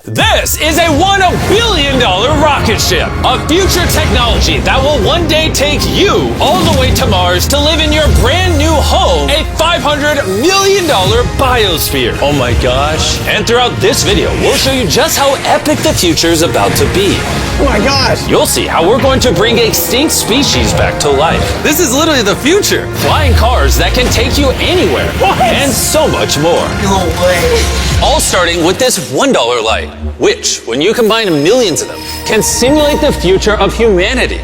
This is a $1 billion rocket ship, a future technology that will one day take you all the way to Mars to live in your brand new home, a $500 million biosphere. Oh my gosh. And throughout this video, we'll show you just how epic the future is about to be. Oh my gosh. You'll see how we're going to bring extinct species back to life. This is literally the future. Flying cars that can take you anywhere. What? And so much more. No way. All starting with this $1 light, which, when you combine millions of them, can simulate the future of humanity,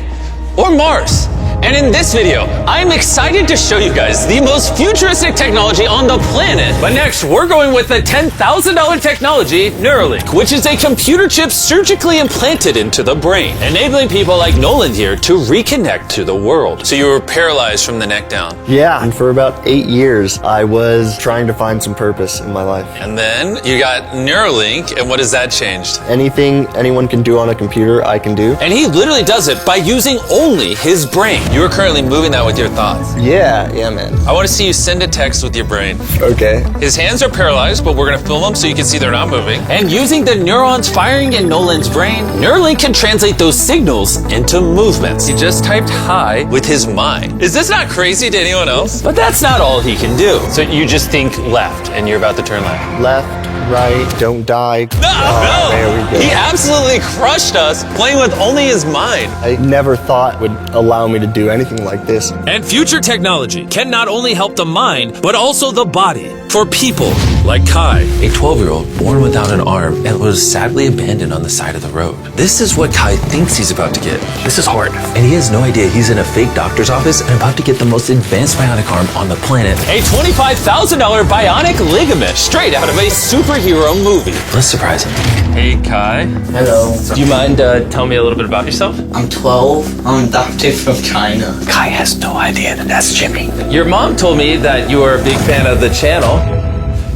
or Mars. And in this video, I'm excited to show you guys the most futuristic technology on the planet. But next, we're going with the $10,000 technology, Neuralink, which is a computer chip surgically implanted into the brain, enabling people like Nolan here to reconnect to the world. So you were paralyzed from the neck down. Yeah, and for about 8 years, I was trying to find some purpose in my life. And then you got Neuralink, and what has that changed? Anything anyone can do on a computer, I can do. And he literally does it by using only his brain. You are currently moving that with your thoughts. Yeah, man. I want to see you send a text with your brain. Okay. His hands are paralyzed, but we're going to film them so you can see they're not moving. And using the neurons firing in Nolan's brain, Neuralink can translate those signals into movements. He just typed hi with his mind. Is this not crazy to anyone else? But that's not all he can do. So you just think left, and you're about to turn left. Left, right, don't die. No! There we go. He absolutely crushed us playing with only his mind. I never thought would allow me to do anything like this. And future technology can not only help the mind, but also the body for people like Kai, a 12-year-old born without an arm and was sadly abandoned on the side of the road. This is what Kai thinks he's about to get. This is hard. And he has no idea he's in a fake doctor's office and about to get the most advanced bionic arm on the planet. A $25,000 bionic ligament straight out of a superhero movie. Let's surprise him. Hey, Kai. Hello. Do you mind telling me a little bit about yourself? I'm 12. I'm adopted from China. Kai has no idea that that's Jimmy. Your mom told me that you are a big fan of the channel.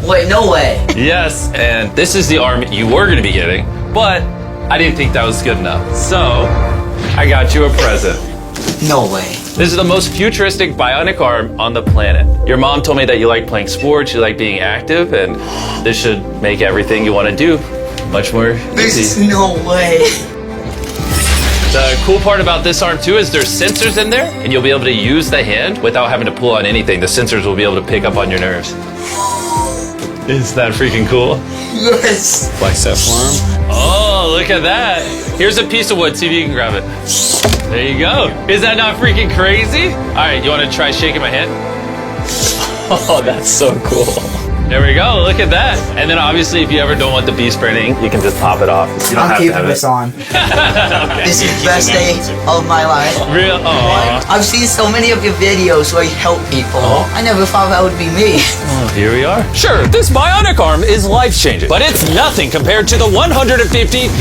Wait, no way. Yes, and this is the arm you were going to be getting, but I didn't think that was good enough. So, I got you a present. No way. This is the most futuristic bionic arm on the planet. Your mom told me that you like playing sports, you like being active, and this should make everything you want to do much more This easy. is no way. The cool part about this arm too is there's sensors in there, and you'll be able to use the hand without having to pull on anything. The sensors will be able to pick up on your nerves. Is that freaking cool? Yes. Bicep arm. Oh, look at that. Here's a piece of wood. See if you can grab it. There you go. Is that not freaking crazy? All right, you want to try shaking my hand? Oh, that's so cool. There we go. Look at that. And then obviously, if you ever don't want the bee spraying, you can just pop it off. You don't I'm have to keeping have this it. on. Okay. This is the best day of my life. Real? Oh. I've seen so many of your videos where you help people. Oh. I never thought that would be me. Oh, here we are. Sure, this bionic arm is life-changing, but it's nothing compared to the $150,000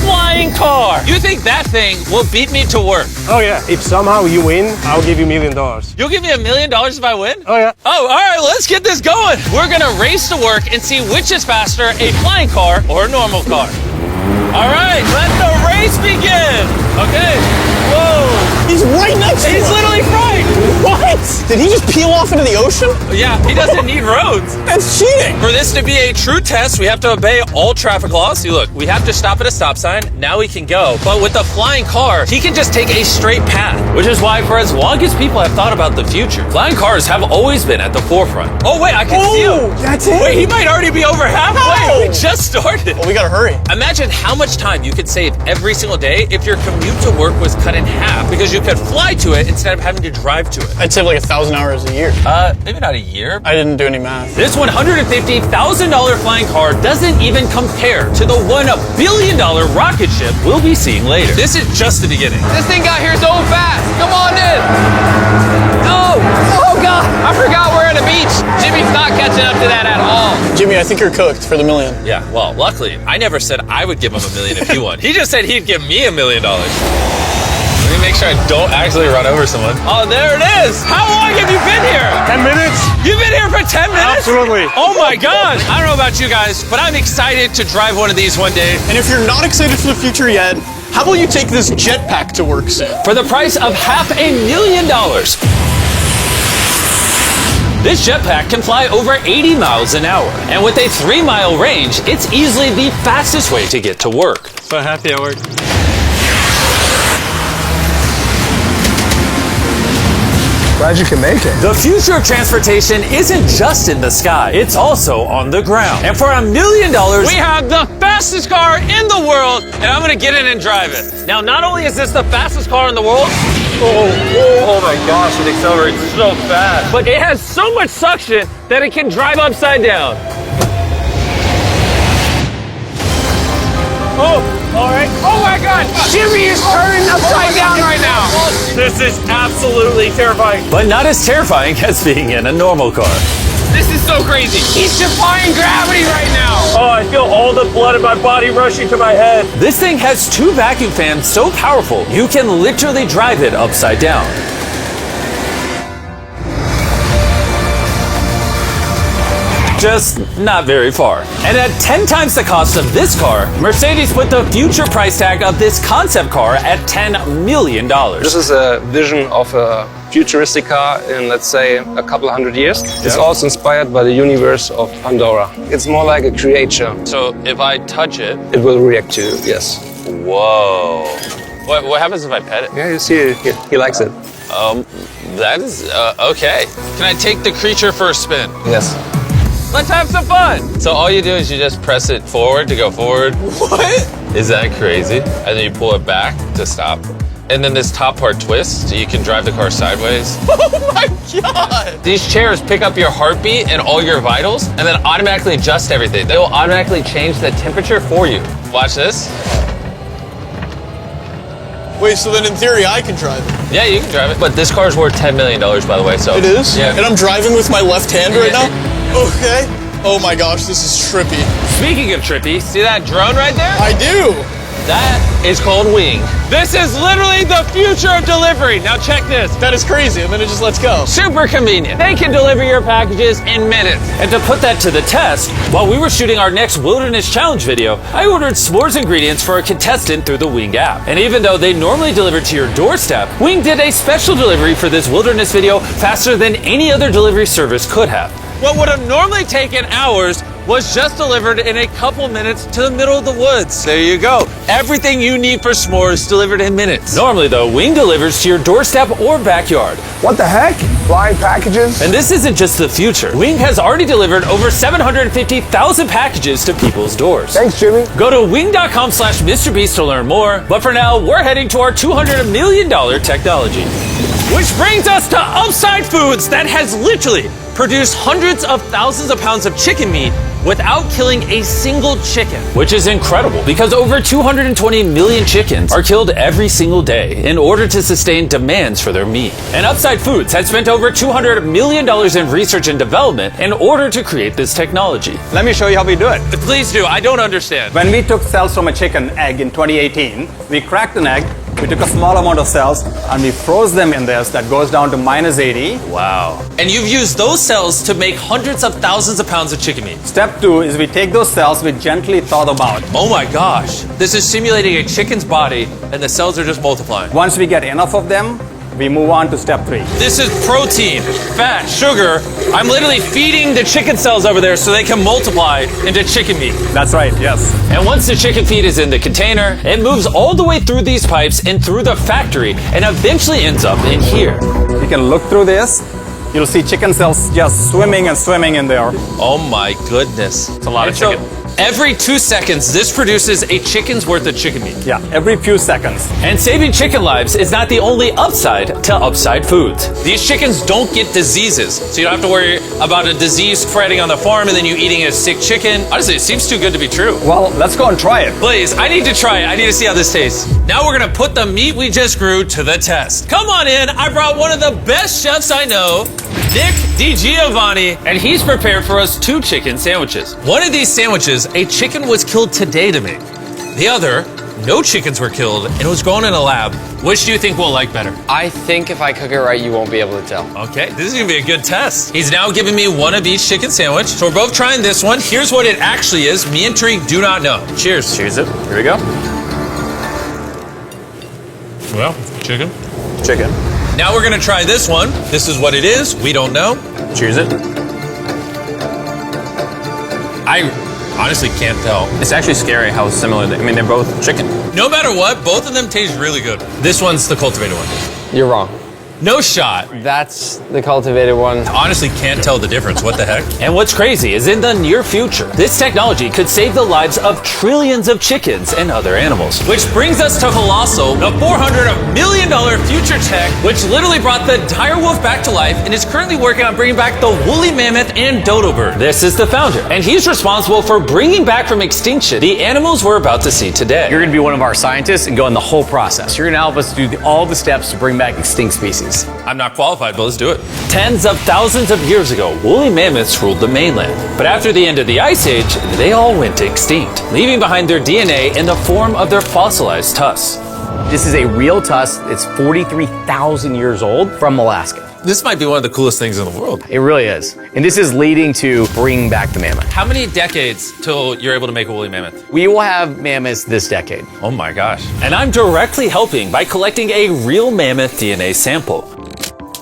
flying car. You think that thing will beat me to work? Oh yeah, if somehow you win, I'll give you $1 million. You'll give me $1 million if I win? Oh yeah. Oh, all right, let's get this going. We're gonna race to work and see which is faster, a flying car or a normal car. All right, let the race begin. Okay. Whoa. He's right next to He's us. literally right. What? Did he just peel off into the ocean? Yeah, he doesn't need roads. That's cheating. For this to be a true test, we have to obey all traffic laws. See, look, we have to stop at a stop sign. Now we can go. But with the flying car, he can just take a straight path, which is why for as long as people have thought about the future, flying cars have always been at the forefront. Oh, wait, I can see him. That's it. Wait, he might already be over halfway. No. We just started. Well, we gotta hurry. Imagine how much time you could save every single day if your commute to work was cut in half because you could fly to it instead of having to drive to it. I'd save like 1,000 hours a year. Maybe not a year. I didn't do any math. This $150,000 flying car doesn't even compare to the $1 billion rocket ship we'll be seeing later. This is just the beginning. This thing got here so fast. Come on in. No. Oh, God. I forgot we're at a beach. Jimmy's not catching up to that at all. Jimmy, I think you're cooked for the $1 million. Yeah, well, luckily, I never said I would give him $1 million if he won. He just said he'd give me $1 million. Let me make sure I don't actually run over someone. Oh, there it is. How long have you been here? 10 minutes? You've been here for 10 minutes? Absolutely. Oh my gosh. I don't know about you guys, but I'm excited to drive one of these one day. And if you're not excited for the future yet, how about you take this jetpack to work soon? For the price of $500,000. This jetpack can fly over 80 miles an hour. And with a 3-mile range, it's easily the fastest way to get to work. So happy at work. Glad you can make it. The future of transportation isn't just in the sky, it's also on the ground. And for $1 million, we have the fastest car in the world, and I'm gonna get in and drive it. Now, not only is this the fastest car in the world, oh my gosh, it accelerates so fast, but it has so much suction that it can drive upside down. Oh, all right. Oh my God, Jimmy is turning upside down right now. This is absolutely terrifying. But not as terrifying as being in a normal car. This is so crazy. He's defying gravity right now. Oh, I feel all the blood in my body rushing to my head. This thing has 2 vacuum fans so powerful, you can literally drive it upside down. Just not very far. And at 10 times the cost of this car, Mercedes put the future price tag of this concept car at $10 million. This is a vision of a futuristic car in, let's say, a couple hundred years. It's also inspired by the universe of Pandora. It's more like a creature. So if I touch it, It will react to you, yes. whoa. What happens if I pet it? Yeah, you see, he likes it. That is, okay. Can I take the creature for a spin? Yes. Let's have some fun. So all you do is you just press it forward to go forward. What? Is that crazy? And then you pull it back to stop. And then this top part twists, so you can drive the car sideways. Oh my God. These chairs pick up your heartbeat and all your vitals, and then automatically adjust everything. They will automatically change the temperature for you. Watch this. Wait, so then in theory I can drive it? Yeah, you can drive it. But this car is worth $10 million, by the way, so. It is? Yeah. And I'm driving with my left hand right now? Okay. Oh my gosh, this is trippy. Speaking of trippy, see that drone right there? I do. That is called Wing. This is literally the future of delivery. Now check this. That is crazy, and then it just lets go. Super convenient. They can deliver your packages in minutes. And to put that to the test, while we were shooting our next Wilderness Challenge video, I ordered s'mores ingredients for a contestant through the Wing app. And even though they normally deliver to your doorstep, Wing did a special delivery for this wilderness video faster than any other delivery service could have. What would have normally taken hours was just delivered in a couple minutes to the middle of the woods. There you go. Everything you need for s'mores delivered in minutes. Normally though, Wing delivers to your doorstep or backyard. What the heck? Flying packages? And this isn't just the future. Wing has already delivered over 750,000 packages to people's doors. Thanks, Jimmy. Go to wing.com/MrBeast to learn more. But for now, we're heading to our $200 million technology. Which brings us to Upside Foods that has literally produced hundreds of thousands of pounds of chicken meat without killing a single chicken. Which is incredible because over 220 million chickens are killed every single day in order to sustain demands for their meat. And Upside Foods had spent over $200 million in research and development in order to create this technology. Let me show you how we do it. Please do, I don't understand. When we took cells from a chicken egg in 2018, we cracked an egg, we took a small amount of cells, and we froze them in this that goes down to -80. Wow. And you've used those cells to make hundreds of thousands of pounds of chicken meat. Step 2 is we take those cells, we gently thaw them out. Oh my gosh. This is simulating a chicken's body and the cells are just multiplying. Once we get enough of them, we move on to step 3. This is protein, fat, sugar. I'm literally feeding the chicken cells over there so they can multiply into chicken meat. That's right, yes. And once the chicken feed is in the container, it moves all the way through these pipes and through the factory and eventually ends up in here. You can look through this. You'll see chicken cells just swimming and swimming in there. Oh my goodness. It's a lot of chicken. Every 2 seconds, this produces a chicken's worth of chicken meat. Yeah, every few seconds. And saving chicken lives is not the only upside to Upside Foods. These chickens don't get diseases, so you don't have to worry about a disease spreading on the farm and then you eating a sick chicken. Honestly, it seems too good to be true. Well, let's go and try it. Please, I need to try it. I need to see how this tastes. Now we're gonna put the meat we just grew to the test. Come on in, I brought one of the best chefs I know, Nick DiGiovanni, and he's prepared for us 2 chicken sandwiches. One of these sandwiches, a chicken was killed today to make. The other, no chickens were killed and it was grown in a lab. Which do you think we'll like better? I think if I cook it right, you won't be able to tell. Okay, this is gonna be a good test. He's now giving me one of each chicken sandwich. So we're both trying this one. Here's what it actually is. Me and Tariq do not know. Cheers. Cheers it. Here we go. Well, chicken. Chicken. Now we're gonna try this one. This is what it is. We don't know. Cheers it. I honestly can't tell. It's actually scary how similar I mean, they're both chicken. No matter what, both of them taste really good. This one's the cultivated one. You're wrong. No shot. That's the cultivated one. Honestly can't tell the difference. What the heck? And what's crazy is in the near future, this technology could save the lives of trillions of chickens and other animals. Which brings us to Colossal, the $400 million future tech, which literally brought the direwolf back to life and is currently working on bringing back the woolly mammoth and dodo bird. This is the founder, and he's responsible for bringing back from extinction the animals we're about to see today. You're going to be one of our scientists and go in the whole process. You're going to help us do all the steps to bring back extinct species. I'm not qualified, but let's do it. Tens of thousands of years ago, woolly mammoths ruled the mainland. But after the end of the Ice Age, they all went extinct, leaving behind their DNA in the form of their fossilized tusks. This is a real tusk. It's 43,000 years old from Alaska. This might be one of the coolest things in the world. It really is. And this is leading to bringing back the mammoth. How many decades till you're able to make a woolly mammoth? We will have mammoths this decade. Oh my gosh. And I'm directly helping by collecting a real mammoth DNA sample.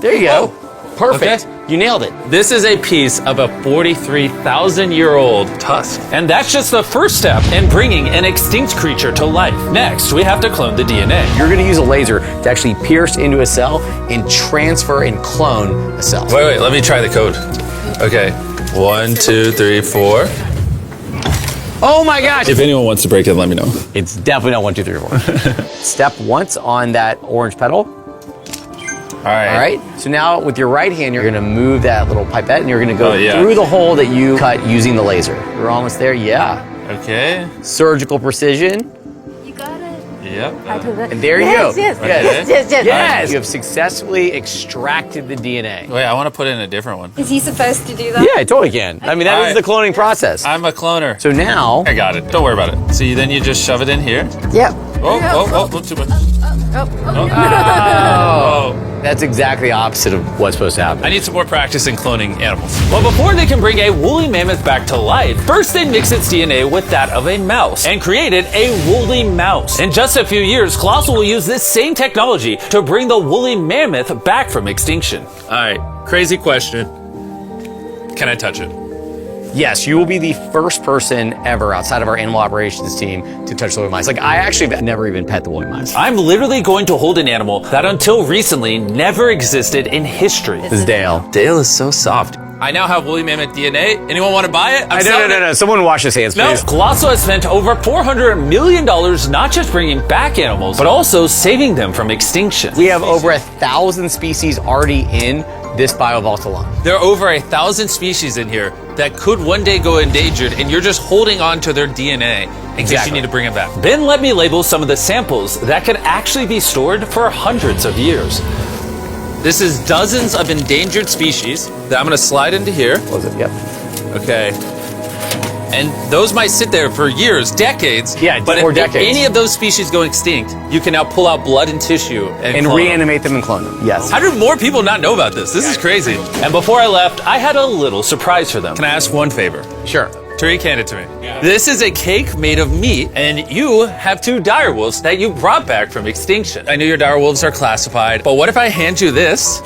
There you go. Perfect. Okay. You nailed it. This is a piece of a 43,000-year-old tusk. And that's just the first step in bringing an extinct creature to life. Next, we have to clone the DNA. You're going to use a laser to actually pierce into a cell and transfer and clone a cell. Wait, let me try the code. Okay. 1, 2, 3, 4. Oh my gosh. If anyone wants to break it, let me know. It's definitely not 1, 2, 3, 4. Step once on that orange petal. All right. So now with your right hand, you're going to move that little pipette and you're going to go Oh, yeah. through the hole that you cut using the laser. You're almost there. Yeah. Okay. Surgical precision. You got it. Yep. And there you go. Yes. Yes. Yes. You have successfully extracted the DNA. Wait, I want to put in a different one. Is he supposed to do that? Yeah, I totally can. I mean, that is the cloning process. I'm a cloner. So now, I got it. Don't worry about it. See, then you just shove it in here. Yep. Oh, too much. that's exactly opposite of what's supposed to happen. I need some more practice in cloning animals. Well, before they can bring a woolly mammoth back to life, first they mix its DNA with that of a mouse and created a woolly mouse. In just a few years, Colossal will use this same technology to bring the woolly mammoth back from extinction. All right, crazy question. Can I touch it? Yes, you will be the first person ever outside of our animal operations team to touch the woolly mice. Like, I actually have never even pet the woolly mice. I'm literally going to hold an animal that until recently never existed in history. This is Dale. Dale is so soft. I now have woolly mammoth DNA. Anyone want to buy it? No. Someone wash his hands, No, please. Colossal has spent over $400 million not just bringing back animals, but also saving them from extinction. We have over 1,000 species already in this biovault alone. There are over 1,000 species in here that could one day go endangered, and you're just holding on to their DNA in case you need to bring it back. Then let me label some of the samples that could actually be stored for hundreds of years. This is dozens of endangered species that I'm going to slide into here. Close it, yep. Okay. And those might sit there for years, decades. Yeah, but or if decades. any of those species go extinct, you can now pull out blood and tissue and clone reanimate them and clone them. Yes. How do more people not know about this? This is crazy. And before I left, I had a little surprise for them. Can I ask one favor? Sure. Tariq, hand it to me. Yeah. This is a cake made of meat, and you have 2 direwolves that you brought back from extinction. I know your direwolves are classified, but what if I hand you this,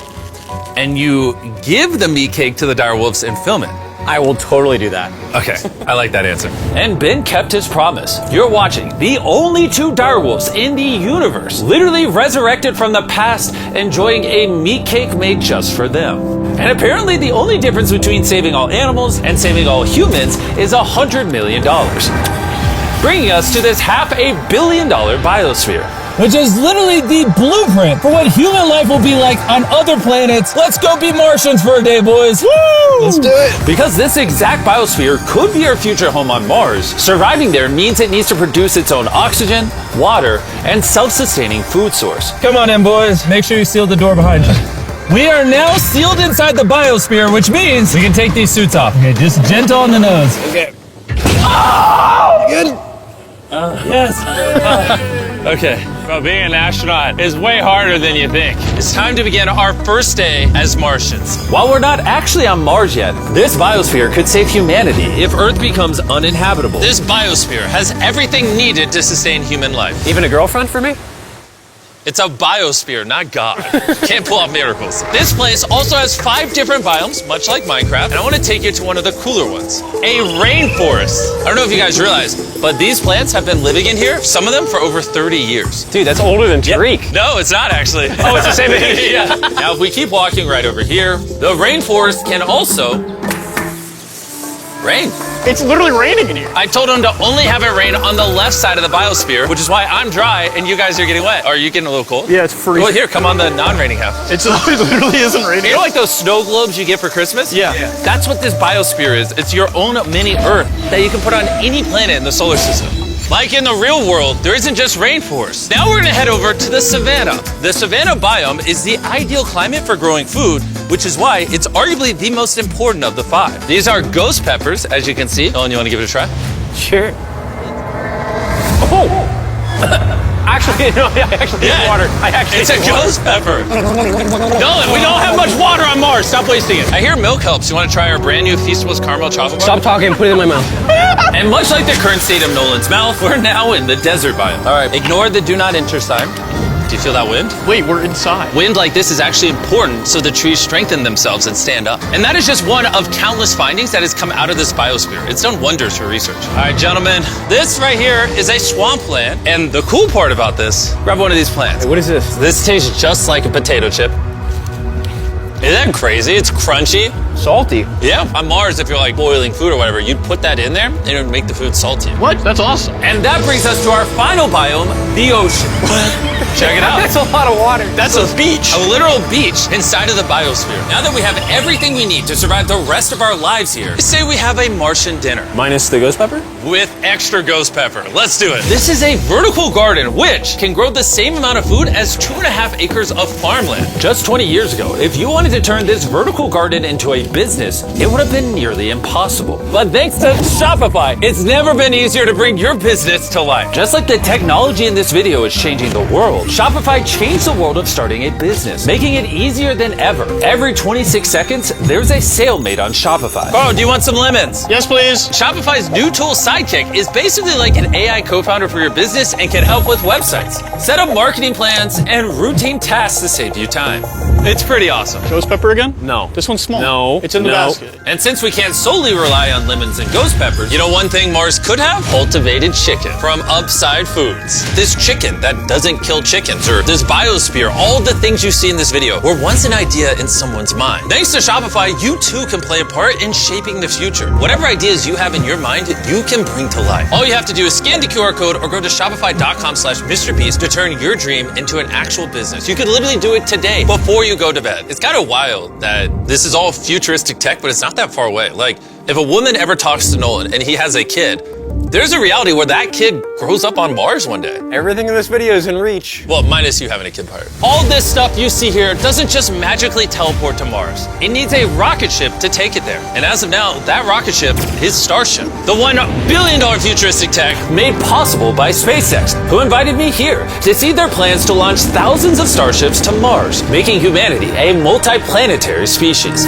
and you give the meat cake to the direwolves and film it? I will totally do that. Okay, I like that answer. And Ben kept his promise. You're watching the only 2 direwolves in the universe, literally resurrected from the past, enjoying a meat cake made just for them. And apparently the only difference between saving all animals and saving all humans is $100 million. Bringing us to this $500 million biosphere. Which is literally the blueprint for what human life will be like on other planets. Let's go be Martians for a day, boys. Woo! Let's do it. Because this exact biosphere could be our future home on Mars, surviving there means it needs to produce its own oxygen, water, and self-sustaining food source. Come on in, boys. Make sure you seal the door behind you. We are now sealed inside the biosphere, which means we can take these suits off. Okay, just gentle on the nose. Okay. Oh! Good. Yes. Okay. Well, being an astronaut is way harder than you think. It's time to begin our first day as Martians. While we're not actually on Mars yet, this biosphere could save humanity if Earth becomes uninhabitable. This biosphere has everything needed to sustain human life. Even a girlfriend for me? It's a biosphere, not God. Can't pull off miracles. This place also has 5 different biomes, much like Minecraft, and I want to take you to one of the cooler ones. A rainforest. I don't know if you guys realize, but these plants have been living in here, some of them for over 30 years. Dude, that's older than Tariq. No, it's not actually. Oh, it's the same age? Yeah. Now, if we keep walking right over here, the rainforest can also rain. It's literally raining in here. I told him to only have it rain on the left side of the biosphere, which is why I'm dry and you guys are getting wet. Are you getting a little cold? Yeah, it's freezing. Well, here, come on the non-raining half. It literally isn't raining. You know like those snow globes you get for Christmas? Yeah. That's what this biosphere is. It's your own mini Earth that you can put on any planet in the solar system. Like in the real world, there isn't just rainforests. Now we're gonna head over to the savanna. The savanna biome is the ideal climate for growing food, which is why it's arguably the most important of the 5. These are ghost peppers, as you can see. Nolan, you wanna give it a try? Sure. Oh! Actually, no, I actually need water. It's a ghost pepper. Nolan, we don't have much water on Mars. Stop wasting it. I hear milk helps. You want to try our brand new Feastables caramel chocolate bar? Stop talking and put it in my mouth. And much like the current state of Nolan's mouth, we're now in the desert biome. All right, ignore the do not enter sign. Do you feel that wind? Wait, we're inside. Wind like this is actually important so the trees strengthen themselves and stand up. And that is just one of countless findings that has come out of this biosphere. It's done wonders for research. All right, gentlemen, this right here is a swampland. And the cool part about this, grab one of these plants. Hey, what is this? This tastes just like a potato chip. Isn't that crazy? It's crunchy. Salty. Yeah. On Mars, if you're like boiling food or whatever, you'd put that in there and it would make the food salty. What? That's awesome. And that brings us to our final biome, the ocean. Check it out. That's a lot of water. That's a beach. A literal beach inside of the biosphere. Now that we have everything we need to survive the rest of our lives here, say we have a Martian dinner. Minus the ghost pepper? With extra ghost pepper. Let's do it. This is a vertical garden, which can grow the same amount of food as 2.5 acres of farmland. Just 20 years ago, if you wanted to turn this vertical garden into a business, it would have been nearly impossible. But thanks to Shopify, it's never been easier to bring your business to life. Just like the technology in this video is changing the world, Shopify changed the world of starting a business, making it easier than ever. Every 26 seconds, there's a sale made on Shopify. Oh, do you want some lemons? Yes, please. Shopify's new tool Sidekick is basically like an AI co-founder for your business and can help with websites, set up marketing plans, and routine tasks to save you time. It's pretty awesome. Ghost pepper again? No. This one's small. No. It's in the basket. And since we can't solely rely on lemons and ghost peppers, you know one thing Mars could have? Cultivated chicken from Upside Foods. This chicken that doesn't kill chickens, or this biosphere, all the things you see in this video were once an idea in someone's mind. Thanks to Shopify, you too can play a part in shaping the future. Whatever ideas you have in your mind, you can bring to life. All you have to do is scan the QR code or go to shopify.com/MrBeast to turn your dream into an actual business. You could literally do it today before you go to bed. It's kind of wild that this is all futuristic tech, but it's not that far away. Like, if a woman ever talks to Nolan and he has a kid, there's a reality where that kid grows up on Mars one day. Everything in this video is in reach. Well, minus you having a kid part. All this stuff you see here doesn't just magically teleport to Mars. It needs a rocket ship to take it there. And as of now, that rocket ship is Starship, the $1 billion futuristic tech made possible by SpaceX, who invited me here to see their plans to launch thousands of starships to Mars, making humanity a multi-planetary species.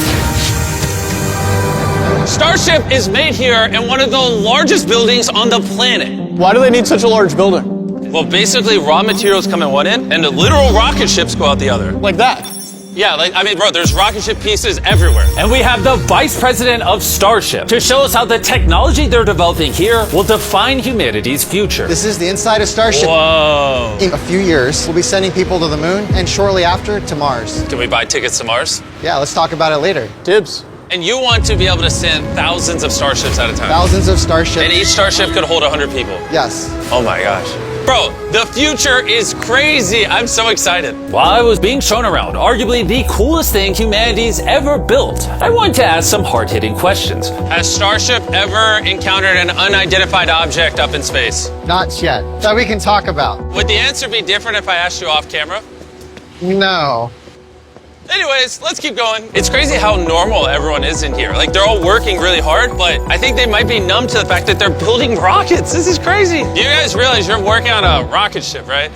Starship is made here in one of the largest buildings on the planet. Why do they need such a large building? Well, basically, raw materials come in one end, and the literal rocket ships go out the other. Like that? Yeah, bro, there's rocket ship pieces everywhere. And we have the vice president of Starship to show us how the technology they're developing here will define humanity's future. This is the inside of Starship. Whoa. In a few years, we'll be sending people to the moon, and shortly after, to Mars. Can we buy tickets to Mars? Yeah, let's talk about it later. Dibs. And you want to be able to send thousands of starships at a time? Thousands of starships. And each starship could hold 100 people? Yes. Oh my gosh. Bro, the future is crazy. I'm so excited. While I was being shown around arguably the coolest thing humanity's ever built, I wanted to ask some hard-hitting questions. Has Starship ever encountered an unidentified object up in space? Not yet. That we can talk about. Would the answer be different if I asked you off camera? No. Anyways, let's keep going. It's crazy how normal everyone is in here. Like, they're all working really hard, but I think they might be numb to the fact that they're building rockets. This is crazy. You guys realize you're working on a rocket ship, right?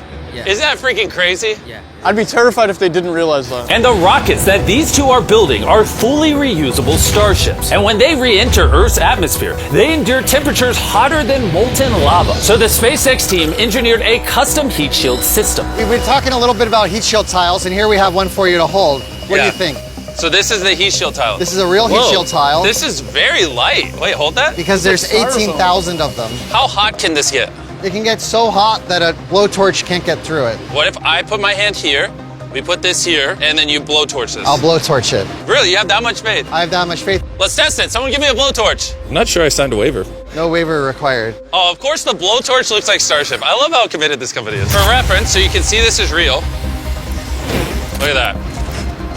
Isn't that freaking crazy? I'd be terrified if they didn't realize that. And the rockets that these two are building are fully reusable starships. And when they re-enter Earth's atmosphere, they endure temperatures hotter than molten lava. So the SpaceX team engineered a custom heat shield system. We've been talking a little bit about heat shield tiles, and here we have one for you to hold. What do you think? So this is the heat shield tile. This is a real heat shield tile. This is very light. Wait, hold that. Because there's 18,000 of them. How hot can this get? It can get so hot that a blowtorch can't get through it. What if I put my hand here, we put this here, and then you blowtorch this? I'll blowtorch it. Really? You have that much faith? I have that much faith. Let's test it. Someone give me a blowtorch. I'm not sure I signed a waiver. No waiver required. Oh, of course the blowtorch looks like Starship. I love how committed this company is. For reference, so you can see this is real. Look at that.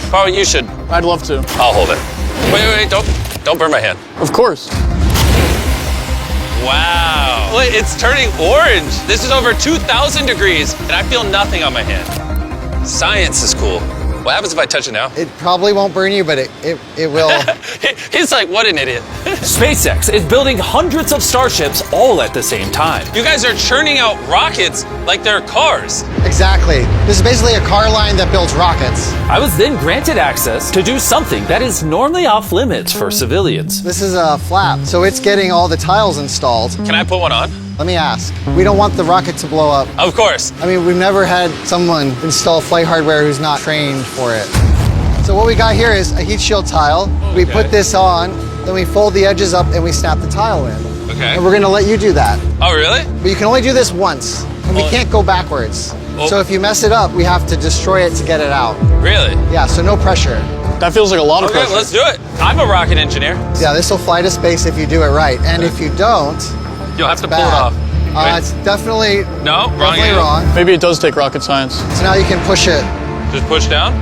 Probably you should. I'd love to. I'll hold it. Wait, don't burn my hand. Of course. Wow. Wait, it's turning orange. This is over 2,000 degrees, and I feel nothing on my hand. Science is cool. What happens if I touch it now? It probably won't burn you, but it will. He's like, what an idiot. SpaceX is building hundreds of starships all at the same time. You guys are churning out rockets like they're cars. Exactly. This is basically a car line that builds rockets. I was then granted access to do something that is normally off limits for civilians. This is a flap, so it's getting all the tiles installed. Can I put one on? Let me ask. We don't want the rocket to blow up. Of course. I mean, we've never had someone install flight hardware who's not trained for it. So what we got here is a heat shield tile. We put this on, then we fold the edges up and we snap the tile in. Okay. And we're gonna let you do that. Oh, really? But you can only do this once, and we can't go backwards. So if you mess it up, we have to destroy it to get it out. Really? Yeah, so no pressure. That feels like a lot of pressure. Okay, let's do it. I'm a rocket engineer. Yeah, this will fly to space if you do it right. And if you don't, you'll have to pull bad. it off. Right? It's definitely wrong. wrong. Maybe it does take rocket science. So now you can push it. Just push down.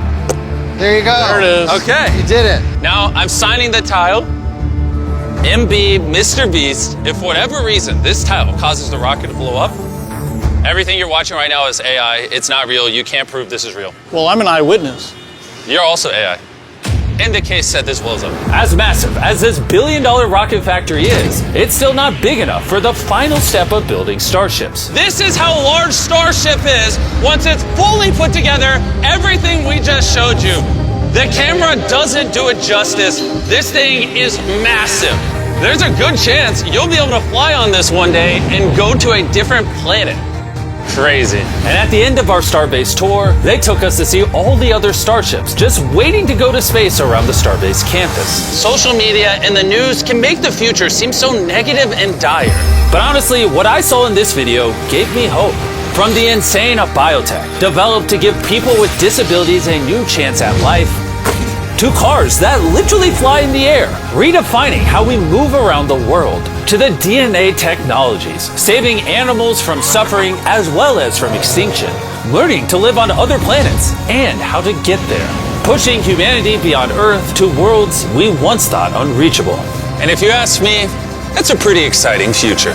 There you go. There it is. Okay. You did it. Now I'm signing the tile. MB, Mr. Beast, if for whatever reason this tile causes the rocket to blow up, everything you're watching right now is AI. It's not real. You can't prove this is real. Well, I'm an eyewitness. You're also AI. In the case that this blows up. As massive as this billion-dollar rocket factory is, it's still not big enough for the final step of building starships. This is how large Starship is once it's fully put together, everything we just showed you. The camera doesn't do it justice. This thing is massive. There's a good chance you'll be able to fly on this one day and go to a different planet. Crazy. And at the end of our Starbase tour, they took us to see all the other starships just waiting to go to space around the Starbase campus. Social media and the news can make the future seem so negative and dire. But honestly, what I saw in this video gave me hope. From the insane of biotech, developed to give people with disabilities a new chance at life, to cars that literally fly in the air, redefining how we move around the world, to the DNA technologies, saving animals from suffering as well as from extinction, learning to live on other planets, and how to get there, pushing humanity beyond Earth to worlds we once thought unreachable. And if you ask me, that's a pretty exciting future.